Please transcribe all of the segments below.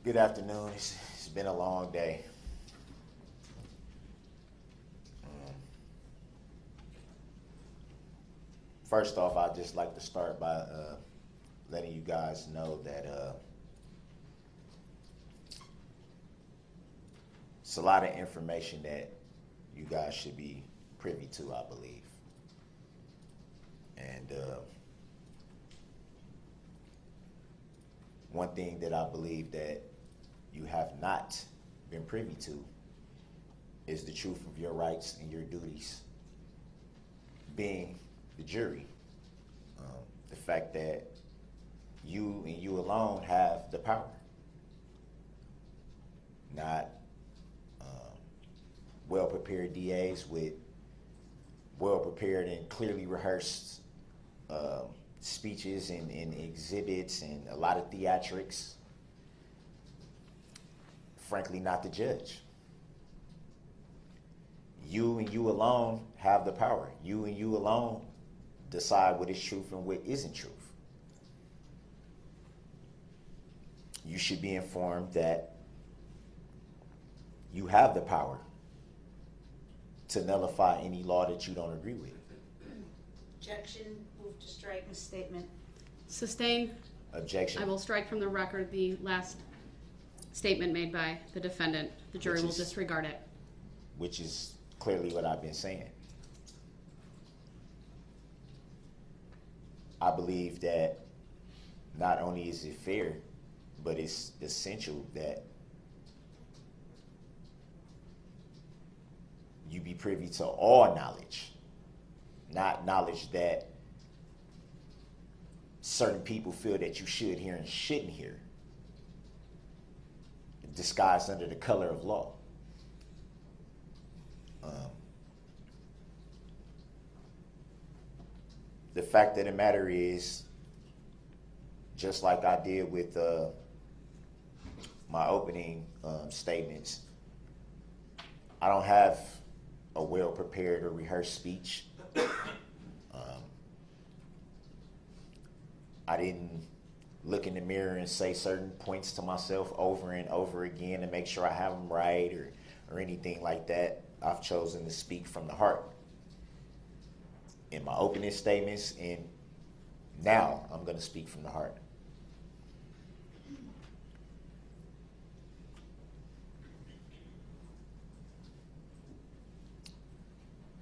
Good afternoon. It's been a long day. First off, I'd just like to start by letting you guys know that it's a lot of information that you guys should be privy to, I believe. And one thing that I believe that you have not been privy to is the truth of your rights and your duties, being the jury. The fact that you and you alone have the power, not well-prepared DAs with well-prepared and clearly rehearsed speeches and exhibits and a lot of theatrics. Frankly, not the judge. You and you alone have the power. You and you alone decide what is truth and what isn't truth. You should be informed that you have the power to nullify any law that you don't agree with. Objection. Move to strike the statement. Sustained. Objection. I will strike from the record the last statement made by the defendant. The jury will disregard it. Which is clearly what I've been saying. I believe that not only is it fair, but it's essential that you be privy to all knowledge, not knowledge that certain people feel that you should hear and shouldn't hear, disguised under the color of law. The fact of the matter is, just like I did with my opening statements, I don't have a well-prepared or rehearsed speech. I didn't look in the mirror and say certain points to myself over and over again to make sure I have them right or anything like that. I've chosen to speak from the heart in my opening statements, and now I'm going to speak from the heart.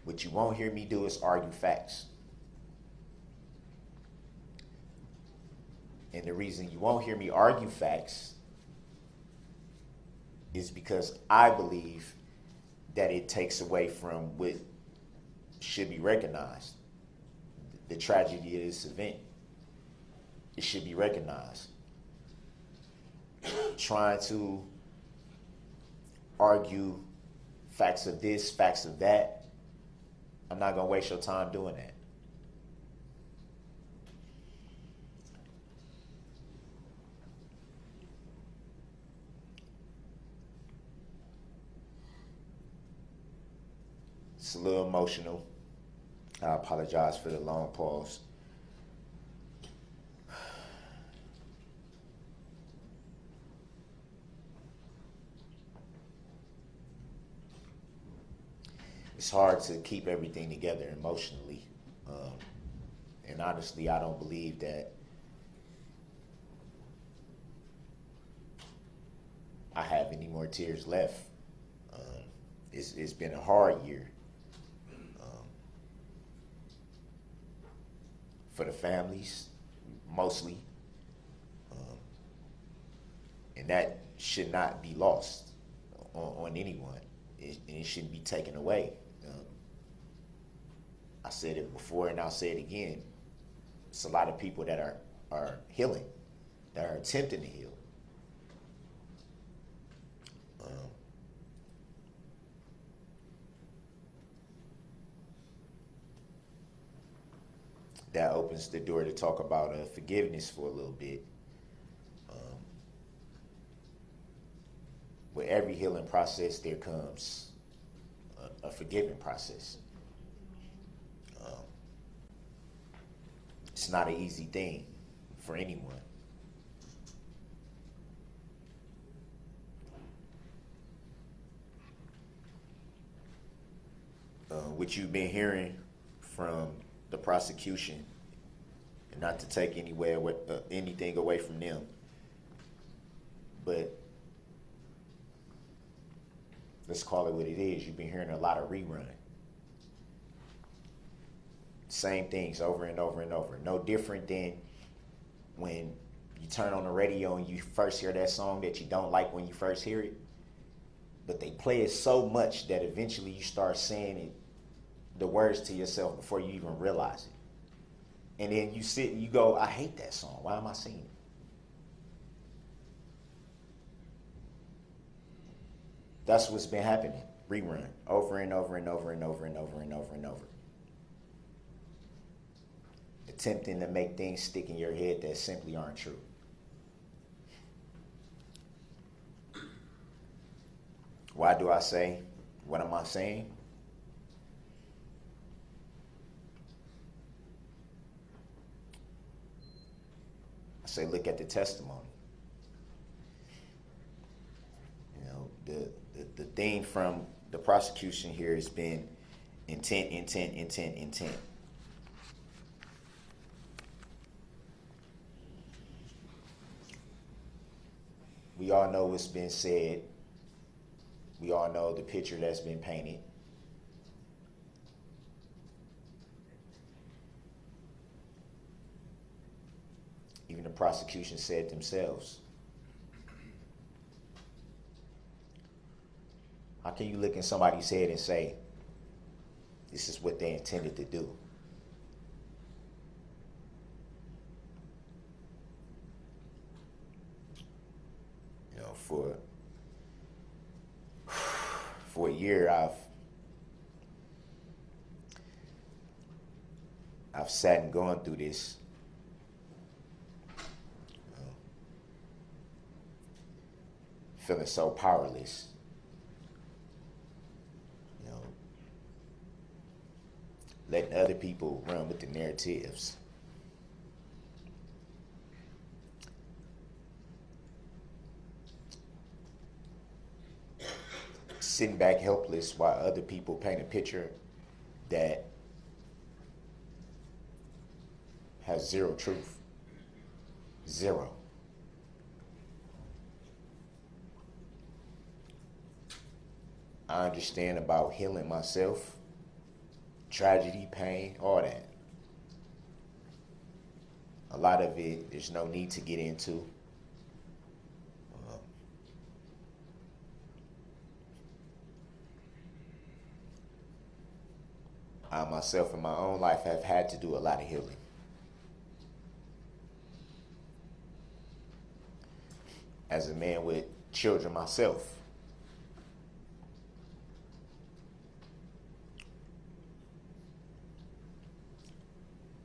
What you won't hear me do is argue facts. And the reason you won't hear me argue facts is because I believe that it takes away from what should be recognized. The tragedy of this event, it should be recognized. Trying to argue facts of this, facts of that, I'm not going to waste your time doing that. It's a little emotional. I apologize for the long pause. It's hard to keep everything together emotionally. And honestly, I don't believe that I have any more tears left. It's been a hard year. For the families, mostly. And that should not be lost on anyone. It shouldn't be taken away. I said it before and I'll say it again. It's a lot of people that are healing, that are attempting to heal. That opens the door to talk about forgiveness for a little bit. With every healing process, there comes a forgiving process. It's not an easy thing for anyone. what you've been hearing from the prosecution, and not to take anything away from them, but let's call it what it is. You've been hearing a lot of rerun. Same things over and over and over. No different than when you turn on the radio and you first hear that song that you don't like when you first hear it, but they play it so much that eventually you start saying it, the words to yourself before you even realize it. And then you sit and you go, I hate that song. Why am I singing it? That's what's been happening. Rerun. Over and over and over and over and over and over and over. Attempting to make things stick in your head that simply aren't true. Why do I say, what am I saying? I say, look at the testimony. You know, the thing from the prosecution here has been intent, intent, intent, intent. We all know what's been said. We all know the picture that's been painted. Even the prosecution said themselves. How can you look in somebody's head and say, this is what they intended to do? You know, for a year, I've sat and gone through this. Feeling so powerless. You know, letting other people run with the narratives. Sitting back helpless while other people paint a picture that has zero truth. Zero. I understand about healing myself, tragedy, pain, all that. A lot of it, there's no need to get into. I myself in my own life have had to do a lot of healing. As a man with children myself,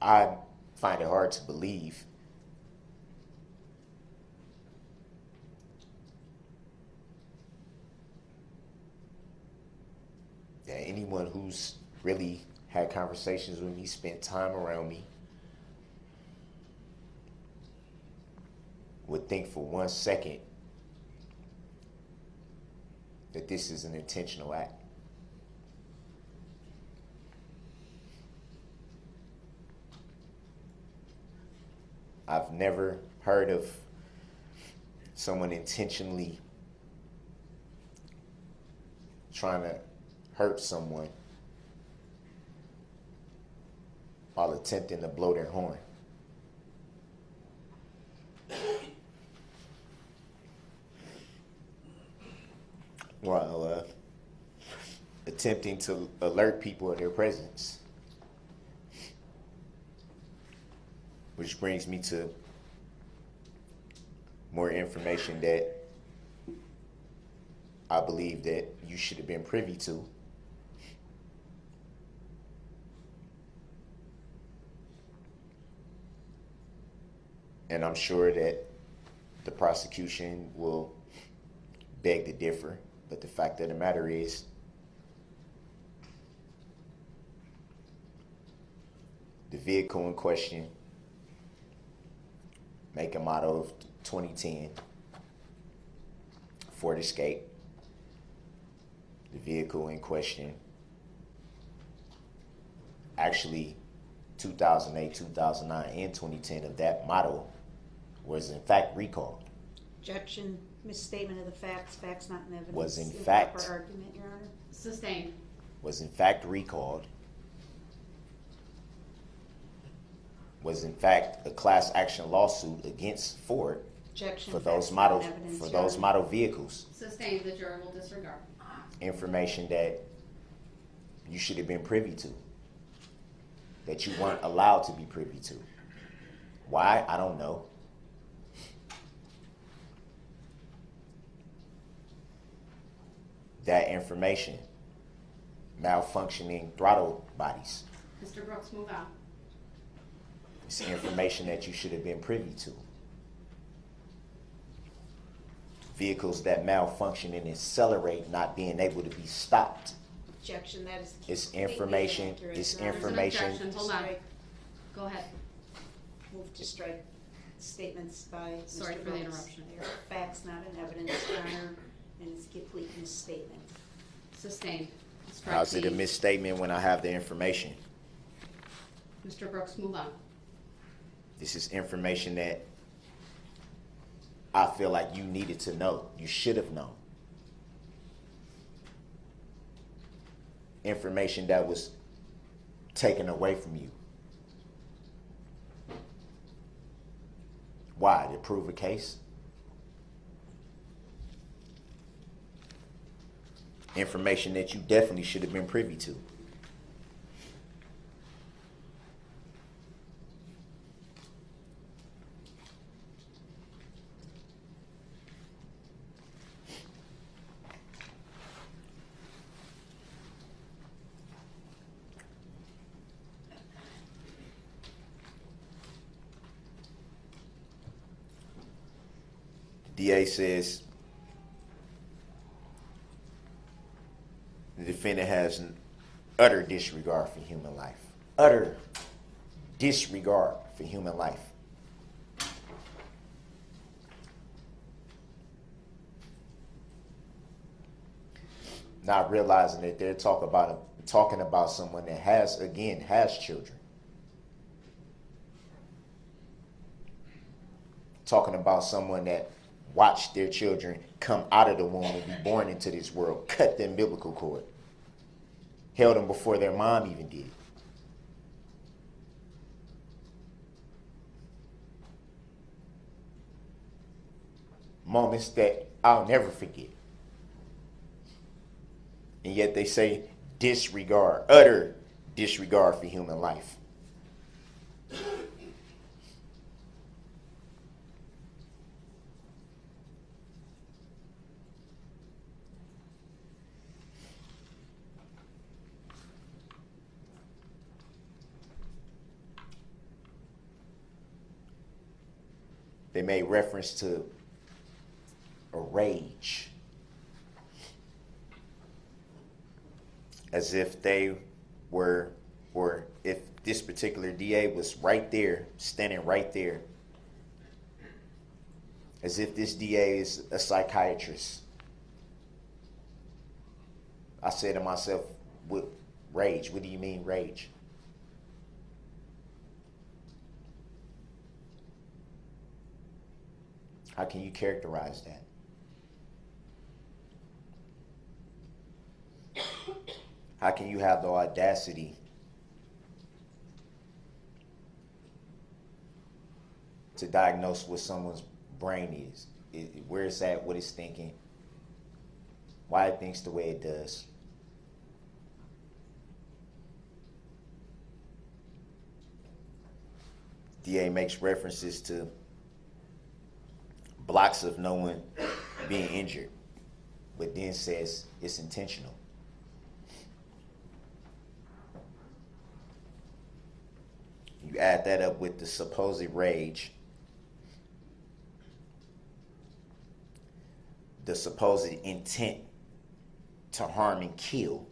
I find it hard to believe that anyone who's really had conversations with me, spent time around me, would think for 1 second that this is an intentional act. I've never heard of someone intentionally trying to hurt someone while attempting to blow their horn. While attempting to alert people of their presence. Which brings me to more information that I believe that you should have been privy to. And I'm sure that the prosecution will beg to differ. But the fact of the matter is, the vehicle in question, make a model of 2010 Ford Escape. The vehicle in question actually 2008, 2009, and 2010 of that model was in fact recalled. Objection, misstatement of the facts, facts not in evidence. Was in Improper fact- argument, Your Honor. Sustained. Was in fact recalled. Was in fact a class action lawsuit against Ford Objection, for those facts not model in evidence, for Your those Honor. model vehicles. Sustained. The jury will disregard. Information that you should have been privy to, that you weren't allowed to be privy to. Why? I don't know. That information, malfunctioning throttle bodies, Mr. Brooks, move out. it's information that you should have been privy to. Vehicles that malfunction and accelerate not being able to be stopped. Objection, that is It's completely information- inaccurate, it's Your Honor. information- There's an objection. Hold on. Strike. Go ahead. Move to strike statements by Mr. Sorry for the Brooks. interruption. They are facts not in evidence, Your Honor, and it's a complete misstatement. Sustained. Strike How's it a the- misstatement when I have the information? Mr. Brooks, move on. This is information that I feel like you needed to know. You should have known. Information that was taken away from you. Why? To prove a case? Information that you definitely should have been privy to. DA says the defendant has an utter disregard for human life. Utter disregard for human life. Not realizing that they're talking about someone that has children. Talking about someone that watched their children come out of the womb and be born into this world, cut their umbilical cord, held them before their mom even did. Moments that I'll never forget. And yet they say disregard, utter disregard for human life. They made reference to a rage, as if they were, or if this particular DA was right there, standing right there, as if this DA is a psychiatrist. I said to myself, what rage? What do you mean rage? How can you characterize that? How can you have the audacity to diagnose what someone's brain is? Where it's at, what it's thinking, why it thinks the way it does. DA makes references to blocks of no one being injured, but then says it's intentional. You add that up with the supposed rage, the supposed intent to harm and kill,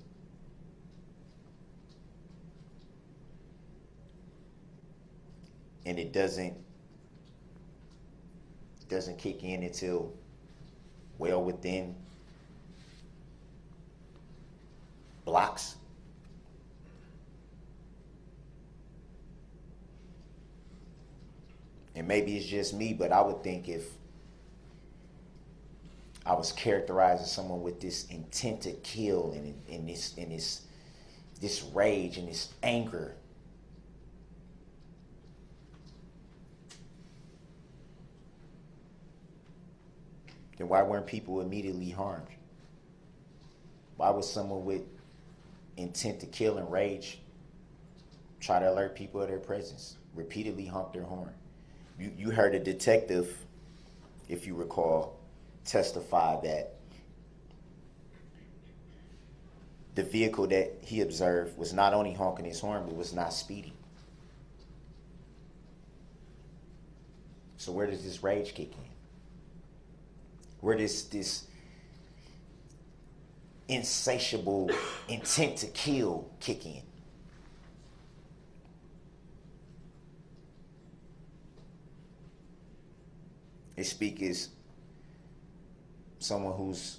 and it doesn't kick in until well within blocks. And maybe it's just me, but I would think if I was characterized as someone with this intent to kill and this rage and this anger, then why weren't people immediately harmed? Why was someone with intent to kill and rage try to alert people of their presence, repeatedly honk their horn? You heard a detective, if you recall, testify that the vehicle that he observed was not only honking his horn, but was not speeding. So where does this rage kick in? Where does this insatiable intent to kill kick in? I speak as someone who's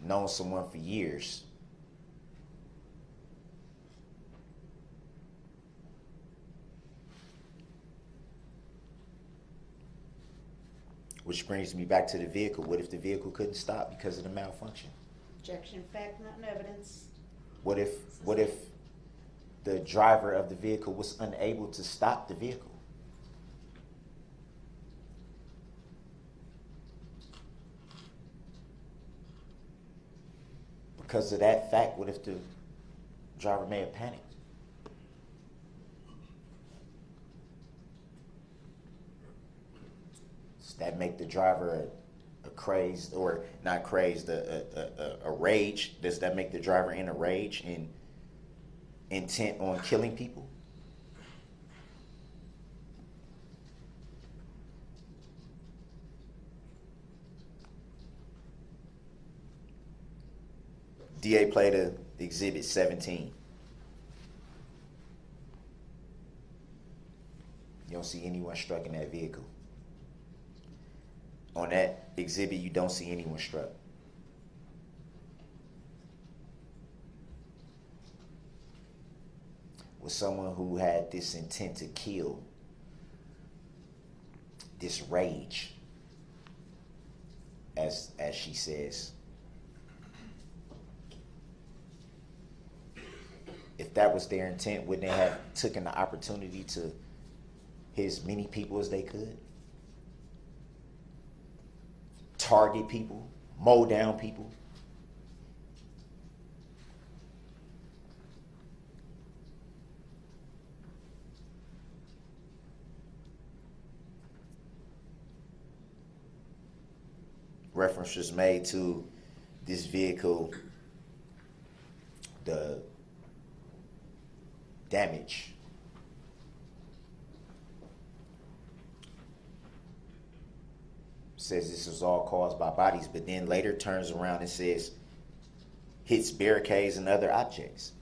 known someone for years. Which brings me back to the vehicle. What if the vehicle couldn't stop because of the malfunction? Objection, fact, not in evidence. What if the driver of the vehicle was unable to stop the vehicle? Because of that fact, what if the driver may have panicked? Does that make the driver a crazed, or not crazed, a rage? Does that make the driver in a rage and intent on killing people? DA played exhibit 17. You don't see anyone struck in that vehicle. On that exhibit, you don't see anyone struck. Was someone who had this intent to kill, this rage, as she says. If that was their intent, wouldn't they have taken the opportunity to hit as many people as they could? Target people, mow down people. Reference was made to this vehicle, the damage. Says this was all caused by bodies, but then later turns around and says hits barricades and other objects.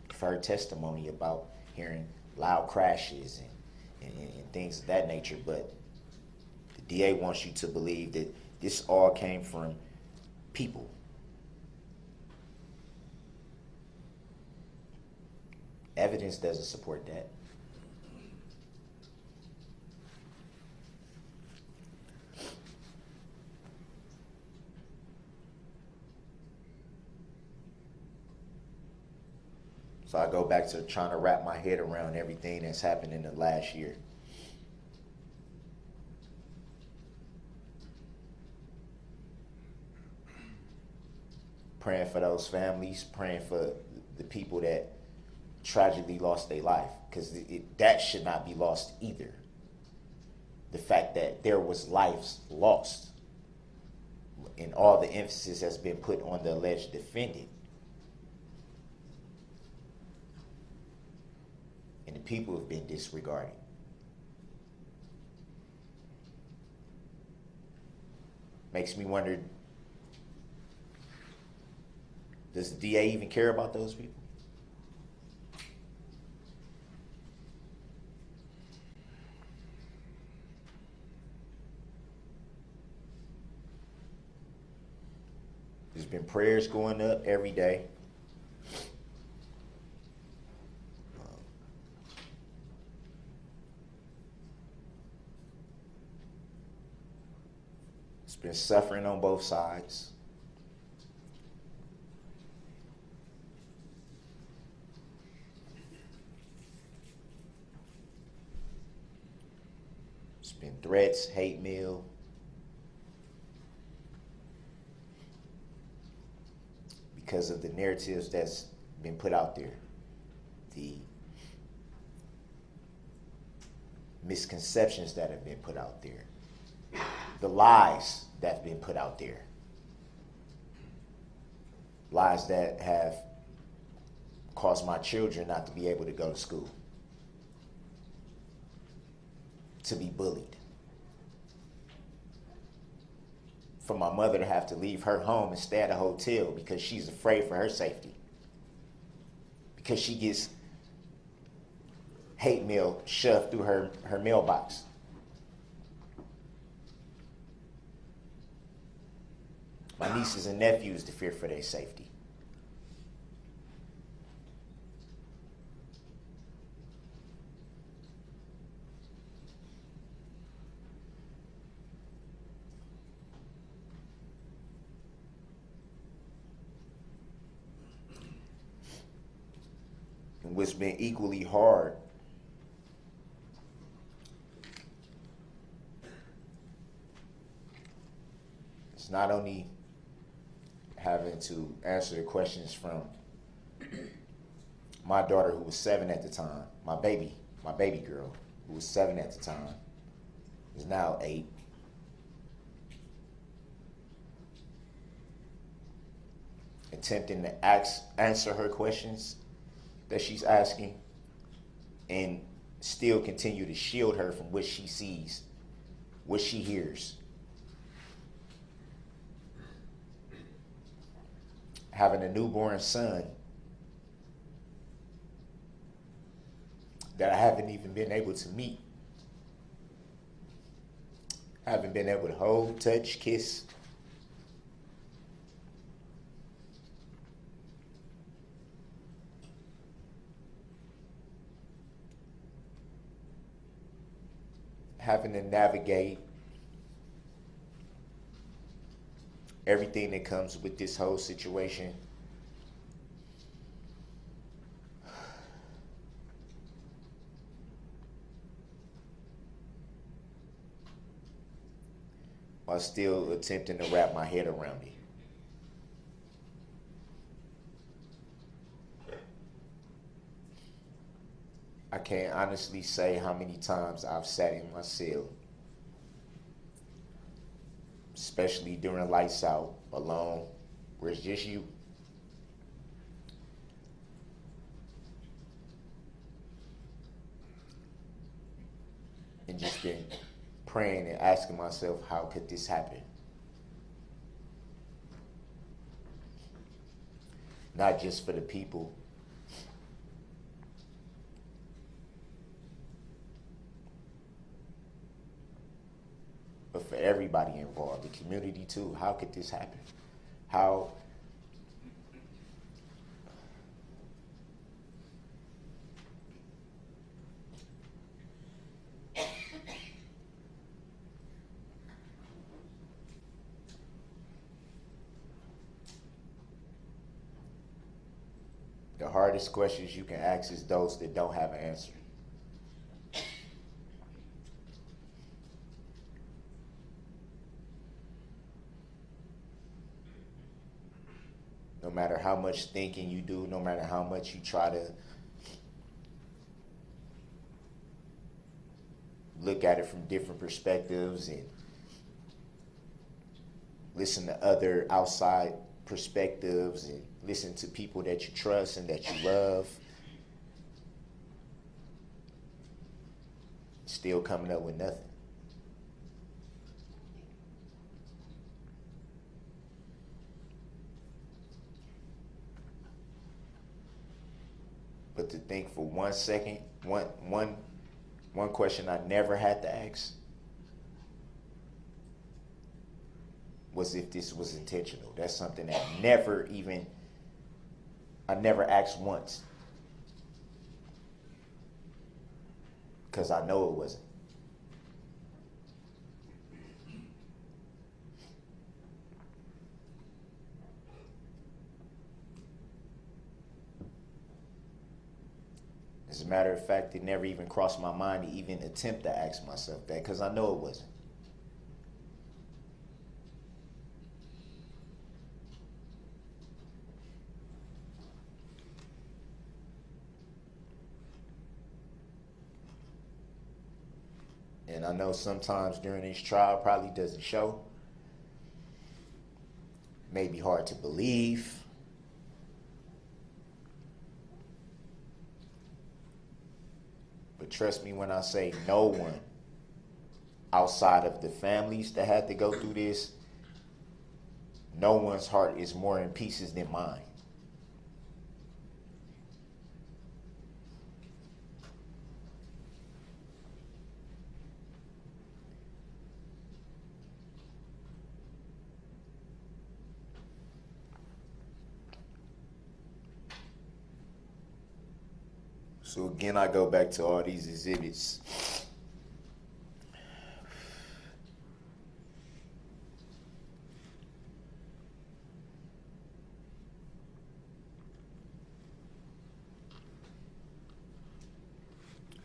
I've heard testimony about hearing loud crashes and things of that nature, but the DA wants you to believe that this all came from people. Evidence doesn't support that. So I go back to trying to wrap my head around everything that's happened in the last year. Praying for those families, praying for the people that tragically lost their life, because that should not be lost either. The fact that there was lives lost, and all the emphasis has been put on the alleged defendant, and the people have been disregarded. Makes me wonder, does the DA even care about those people? There's been prayers going up every day. It's been suffering on both sides. It's been threats, hate mail. Because of the narratives that's been put out there. The misconceptions that have been put out there. The lies that have been put out there. Lies that have caused my children not to be able to go to school. To be bullied. For my mother to have to leave her home and stay at a hotel because she's afraid for her safety. Because she gets hate mail shoved through her mailbox. My nieces and nephews to fear for their safety. And what's been equally hard is not only having to answer the questions from my daughter, who was 7 at the time, my baby girl, who was 7 at the time, is now 8. Attempting to answer her questions that she's asking and still continue to shield her from what she sees, what she hears. Having a newborn son that I haven't even been able to meet. Haven't been able to hold, touch, kiss. Having to navigate everything that comes with this whole situation. While still attempting to wrap my head around it. I can't honestly say how many times I've sat in my cell, especially during lights out, alone, where it's just you. And just been praying and asking myself, how could this happen? Not just for the people, but for everybody involved, the community too. How could this happen? How? The hardest questions you can ask is those that don't have an answer. No matter how much thinking you do, no matter how much you try to look at it from different perspectives and listen to other outside perspectives and listen to people that you trust and that you love, still coming up with nothing. But to think for 1 second, one question I never had to ask was if this was intentional. That's something that I never asked once. Because I know it wasn't. As a matter of fact, it never even crossed my mind to even attempt to ask myself that, because I know it wasn't. And I know sometimes during this trial probably doesn't show. May be hard to believe. But trust me when I say no one outside of the families that had to go through this, no one's heart is more in pieces than mine. So again, I go back to all these exhibits.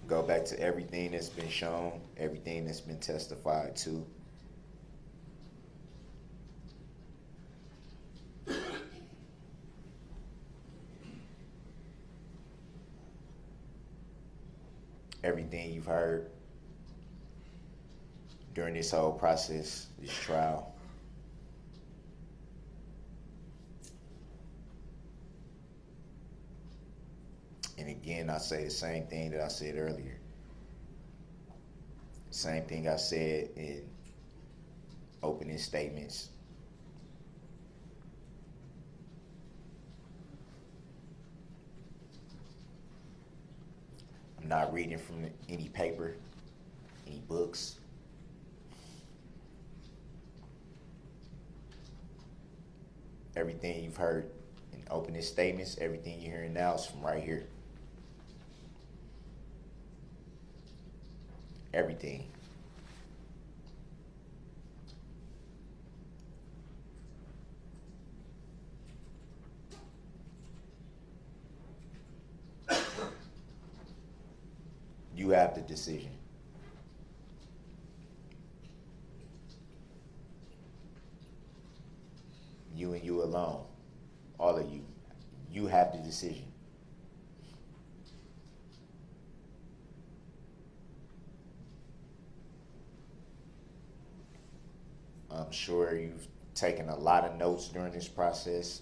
Go back to everything that's been shown, everything that's been testified to. Everything you've heard during this whole process, this trial. And again, I say the same thing that I said earlier. Same thing I said in opening statements. I'm not reading from any paper, any books. Everything you've heard in opening statements, everything you're hearing now is from right here. Everything. You have the decision. You and you alone. All of you. You have the decision. I'm sure you've taken a lot of notes during this process.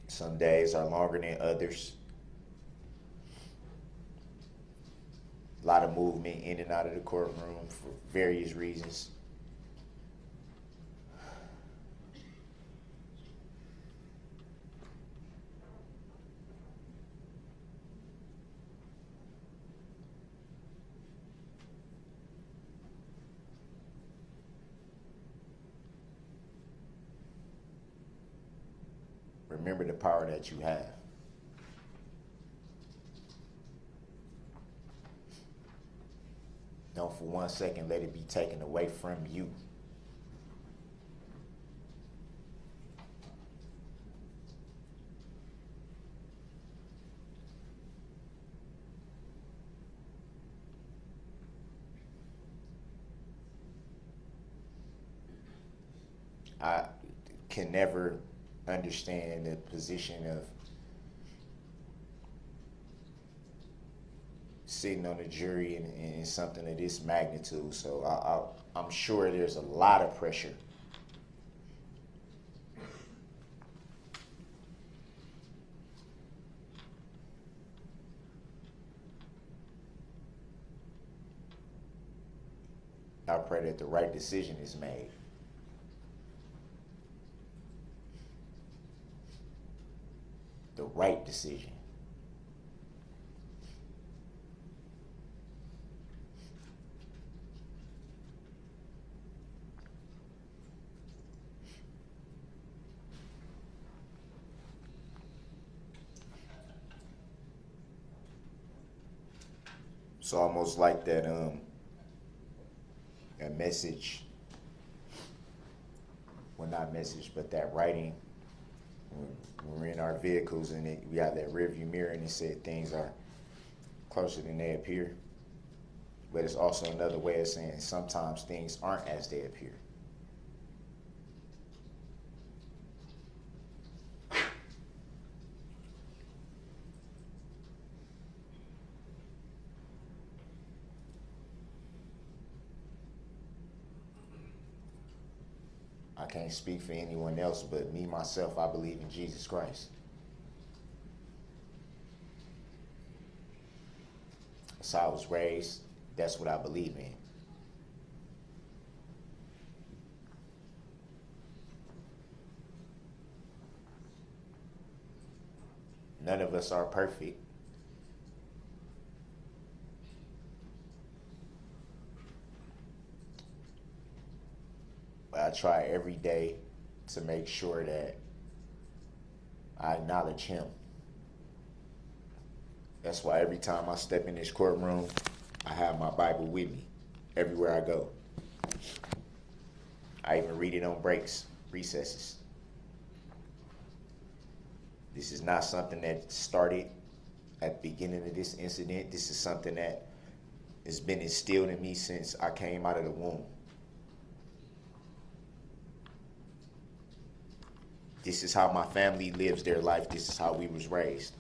Some days are longer than others. A lot of movement in and out of the courtroom for various reasons. Remember the power that you have. Don't for 1 second let it be taken away from you. I can never understand the position of sitting on a jury in something of this magnitude. So I'm sure there's a lot of pressure. I pray that the right decision is made. The right decision. It's almost like that a message, well, not message, but that writing when we're in our vehicles and we got that rearview mirror and it said things are closer than they appear. But it's also another way of saying sometimes things aren't as they appear. I can't speak for anyone else, but me, myself, I believe in Jesus Christ. That's how I was raised. That's what I believe in. None of us are perfect. But I try every day to make sure that I acknowledge him. That's why every time I step in this courtroom, I have my Bible with me everywhere I go. I even read it on breaks, recesses. This is not something that started at the beginning of this incident. This is something that has been instilled in me since I came out of the womb. This is how my family lives their life. This is how we was raised.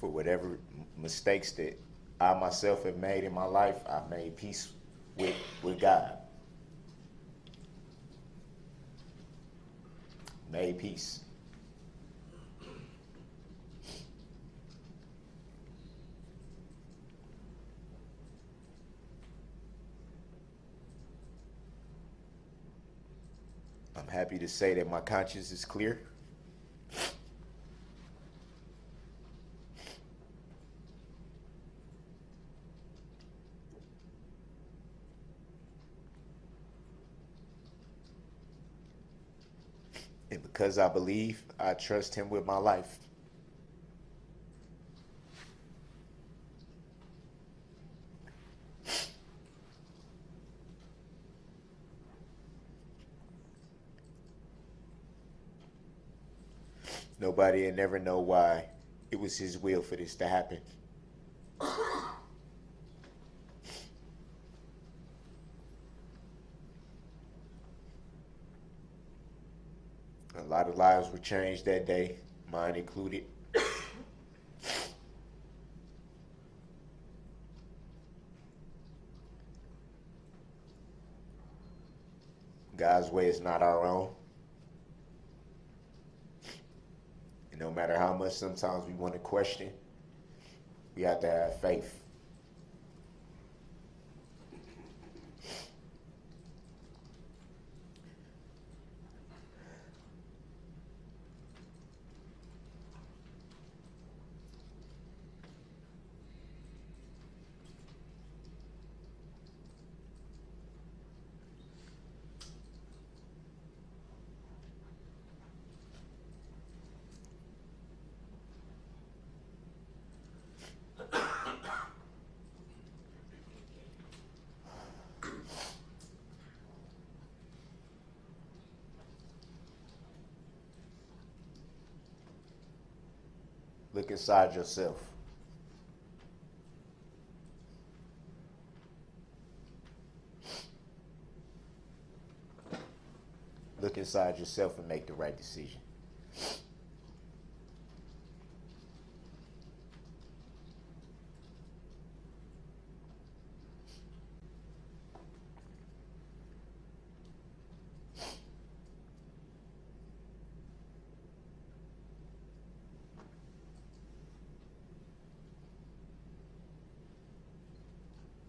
For whatever mistakes that I myself have made in my life, I've made peace with God. Made peace. I'm happy to say that my conscience is clear. And because I believe, I trust him with my life. Nobody will never know why it was his will for this to happen. A lot of lives were changed that day, mine included. God's way is not our own. And no matter how much sometimes we want to question, we have to have faith. Look inside yourself. Look inside yourself and make the right decision.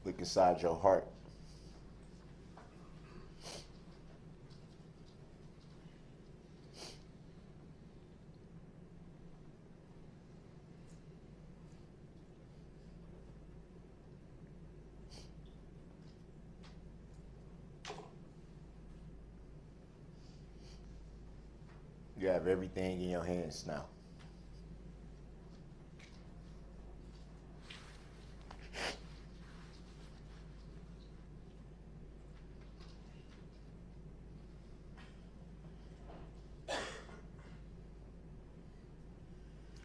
Look inside your heart. You have everything in your hands now.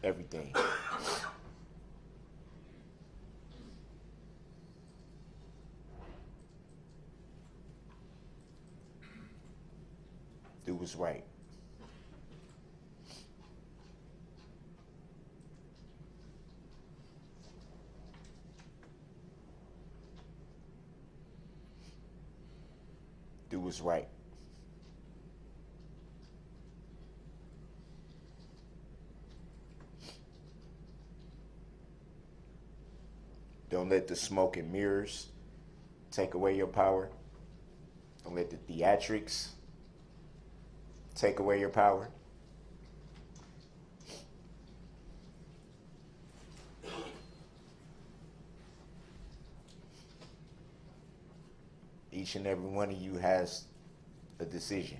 Everything. Do what's right. Do what's right. Don't let the smoke and mirrors take away your power. Don't let the theatrics take away your power. Each and every one of you has a decision.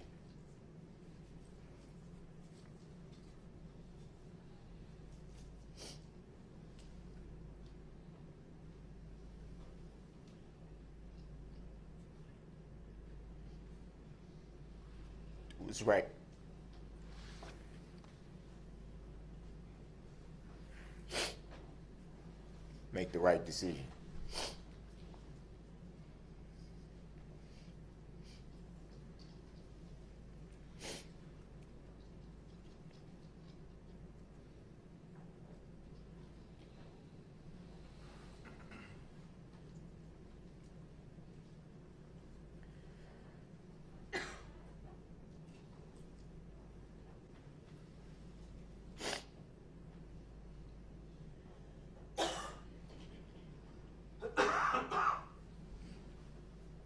Do what's right. Make the right decision.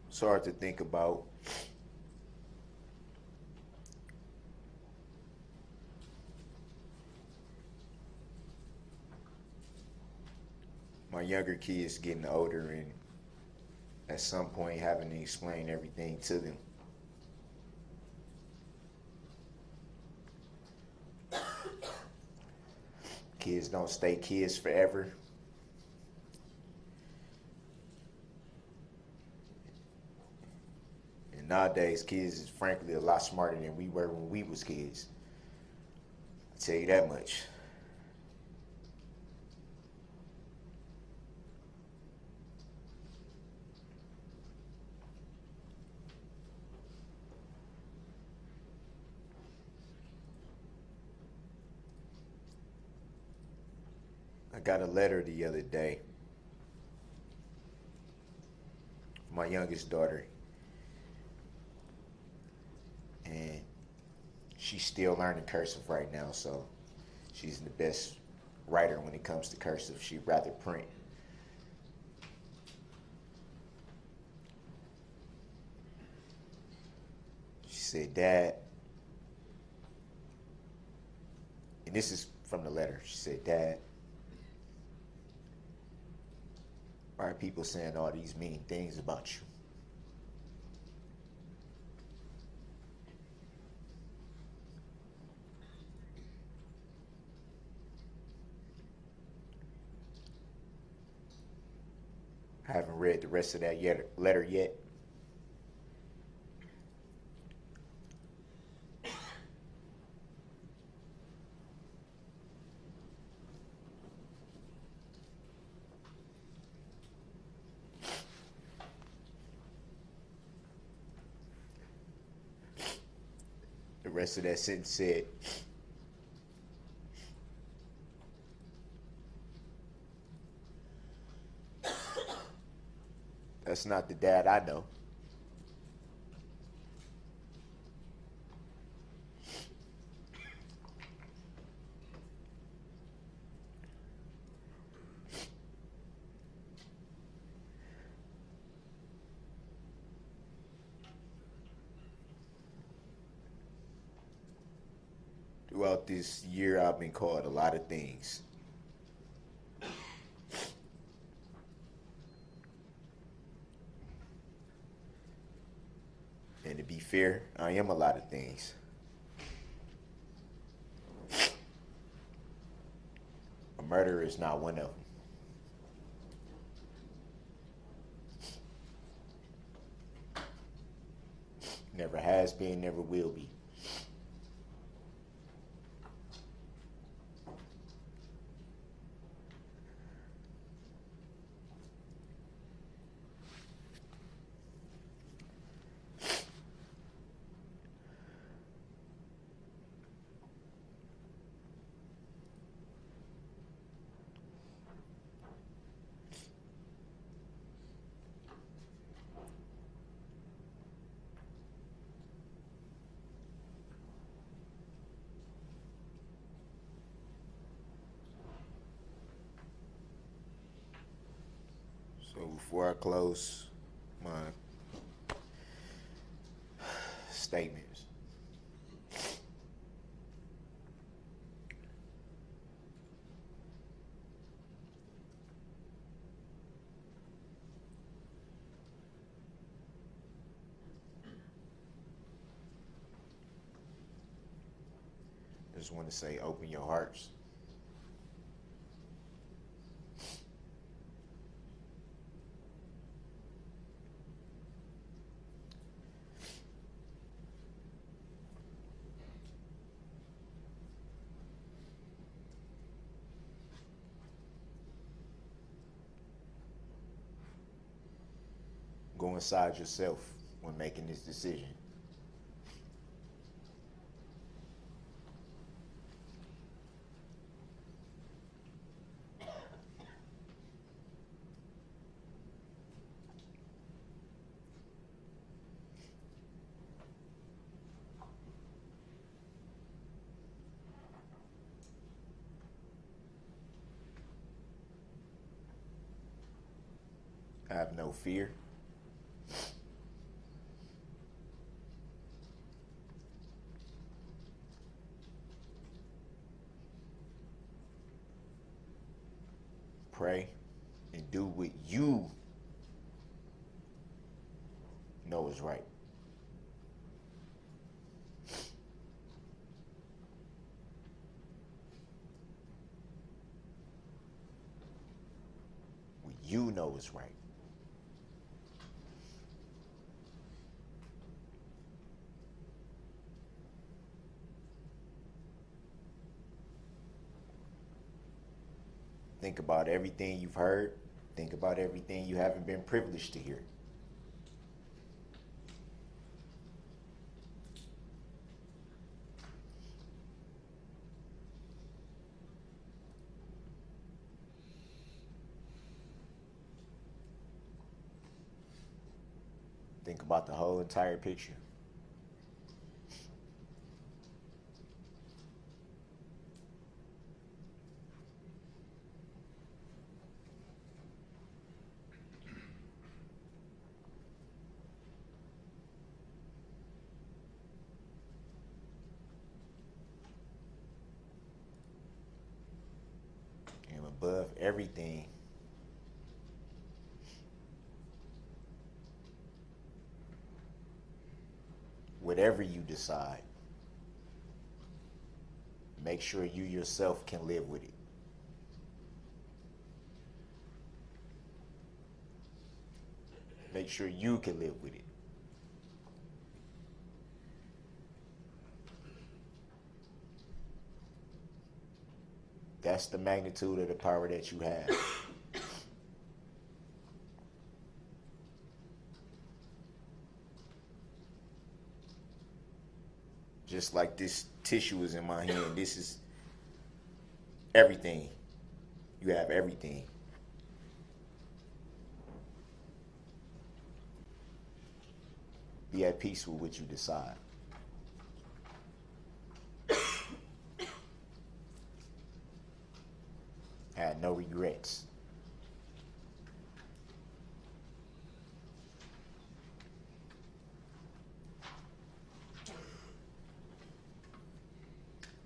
It's hard to think about my younger kids getting older and at some point having to explain everything to them. Kids don't stay kids forever. And nowadays, kids is frankly a lot smarter than we were when we was kids. I'll tell you that much. I got a letter the other day from my youngest daughter, and she's still learning cursive right now, so she's the best writer when it comes to cursive. She'd rather print. She said, "Dad," and this is from the letter. She said, "Dad, why are people saying all these mean things about you?" I haven't read the rest of that letter yet. The rest of that sentence said, "That's not the dad I know." Throughout this year, I've been called a lot of things. And to be fair, I am a lot of things. murder is not one of them. Never has been, never will be. So before I close my statements, I just want to say, open your hearts. Go inside yourself when making this decision. Have no fear. Pray and do what you know is right. What you know is right. Think about everything you've heard. Think about everything you haven't been privileged to hear. Think about the whole entire picture. And above everything, whatever you decide, make sure you yourself can live with it. Make sure you can live with it. That's the magnitude of the power that you have. Just like this tissue is in my hand, this is everything. You have everything. Be at peace with what you decide. Have no regrets.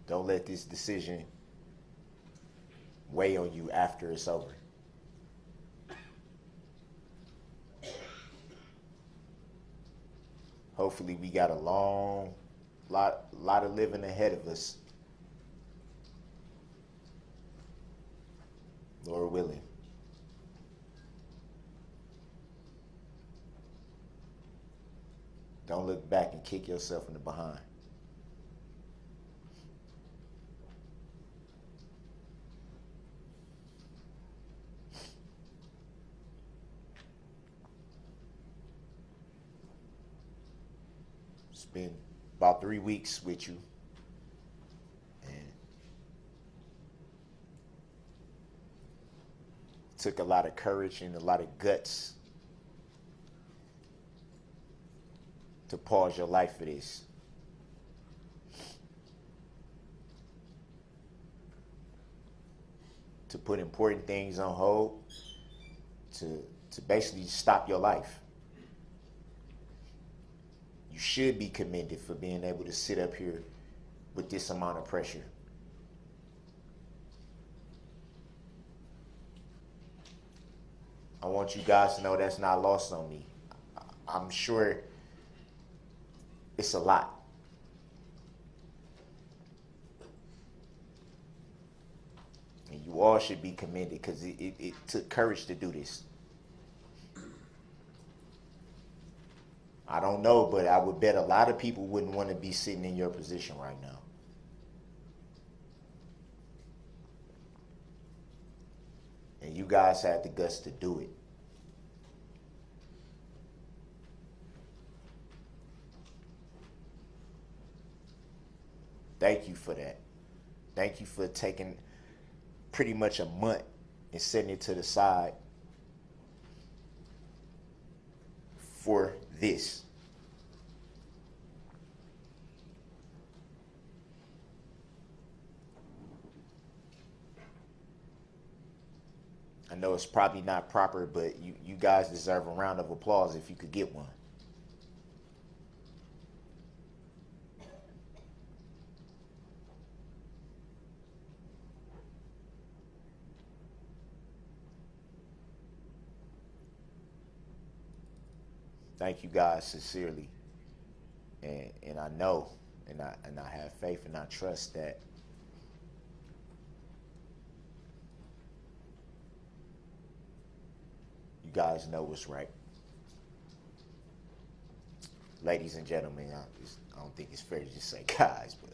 Don't let this decision weigh on you after it's over. Hopefully we got a lot of living ahead of us. Lord willing. Don't look back and kick yourself in the behind. It's been about 3 weeks with you. And it took a lot of courage and a lot of guts to pause your life for this. To put important things on hold, to basically stop your life. You should be commended for being able to sit up here with this amount of pressure. I want you guys to know that's not lost on me. I'm sure it's a lot. And you all should be commended because it took courage to do this. I don't know, but I would bet a lot of people wouldn't want to be sitting in your position right now. And you guys had the guts to do it. Thank you for that. Thank you for taking pretty much a month and setting it to the side for this. I know it's probably not proper, but you guys deserve a round of applause if you could get one. Thank you guys sincerely, and I know, and I have faith, and I trust that you guys know what's right. Ladies and gentlemen, I don't think it's fair to just say guys, but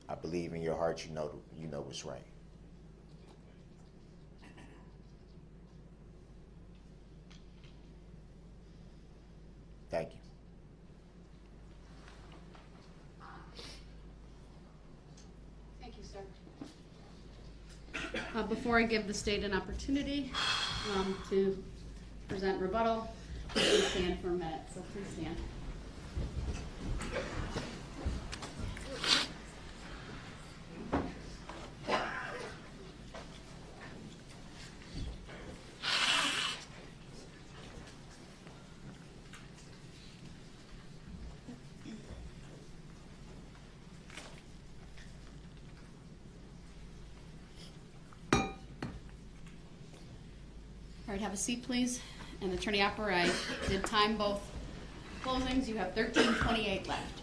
I believe in your heart you know what's right. Thank you. Thank you, sir. Before I give the state an opportunity to present rebuttal, please stand for a minute. So please stand. All right, have a seat, please. And Attorney Opper, I did time both closings. You have 13:28 left.